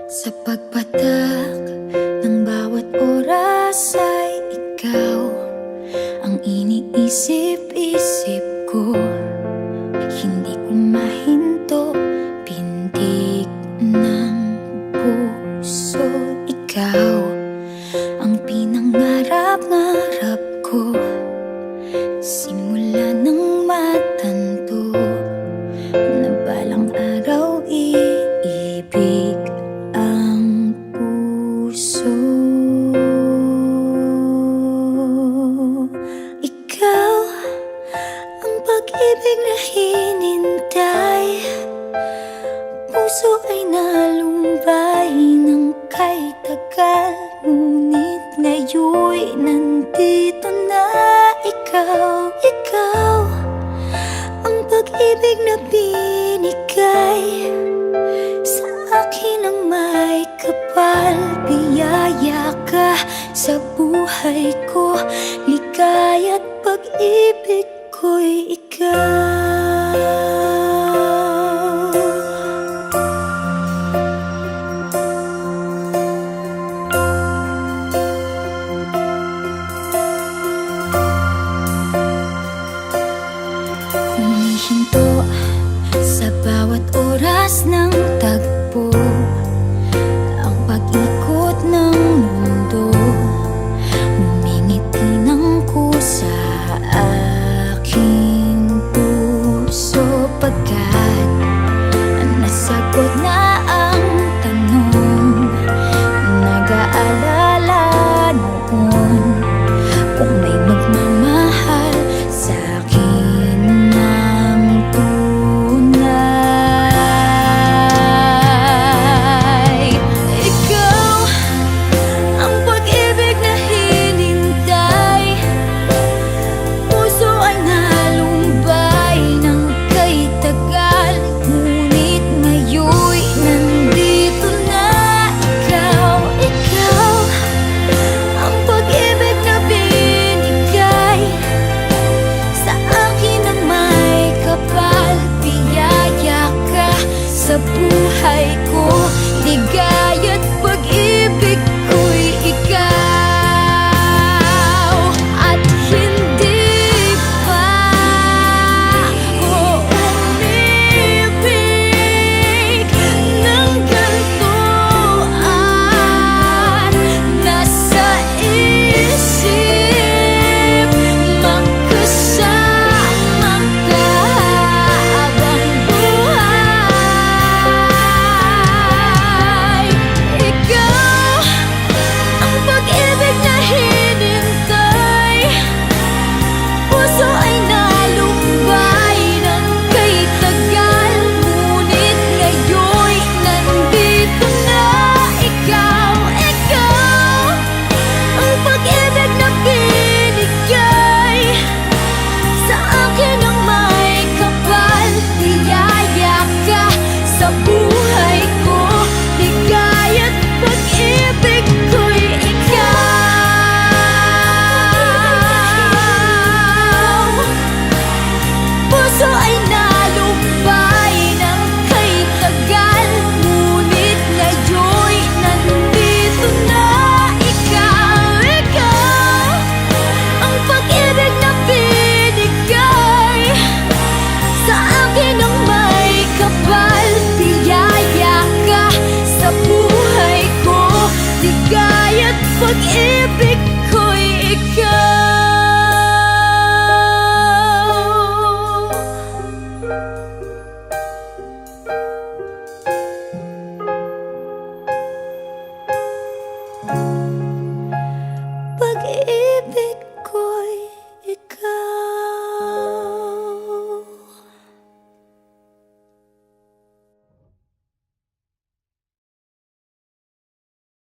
Sa pagpatak ng bawat oras ay ikaw ang iniisip-isip ko. Hindi ko mahinto, pintig ng puso. Ikaw ang pinangarap-ngarap ko, simula ng matanto na balang araw iibig ang puso. Ikaw ang pag-ibig na hinintay, puso ay nalumbay ng kay tagal, ngunit ngayon'y nandito na ikaw. Ikaw ang pag-ibig na binigay sa akin ang may kapal. Biyaya ka sa buhay ko, ligaya't pag-ibig ko'y ikaw. Humihinto sa bawat oras ng tagpo, ang pag-ikot ng mundo, ngumingiti ng kusa aking puso. Pagkat nasagot na ang tanong, nag-aalala noon kung may magmamahal sa'kin ng tunay. Ikaw ang pag-ibig na hinintay, puso ay nalumbay ng kay tagal, ngunit ngayon'y nandito na ikaw. Ikaw ang pag-ibig na binigay sa akin ang may kapal. Biyaya ka sa buhay ko, ligaya't pag-ibig ko'y ikaw. At hindi pa ako umibig ng ganito, at nasa isip magkasama ka habang buhay. Ikaw ang pag-ibig na hinintay, puso ay nalumbay ng kay tagal, ngunit ngayon'y nandito na ikaw. Ikaw ang pag-ibig na binigay sa akin ang may kapal. Biyaya ka sa buhay ko, ligaya't pag-ibig ko'y ikaw. Puso ay nalumbay ng kay tagal, ngunit ngayon'y nandito na ikaw. Ikaw ang pag-ibig na binigay sa akin ang may kapal. Biyaya ka sa buhay ko, ligaya't pag-ibig ko'y ikaw. Pag-ibig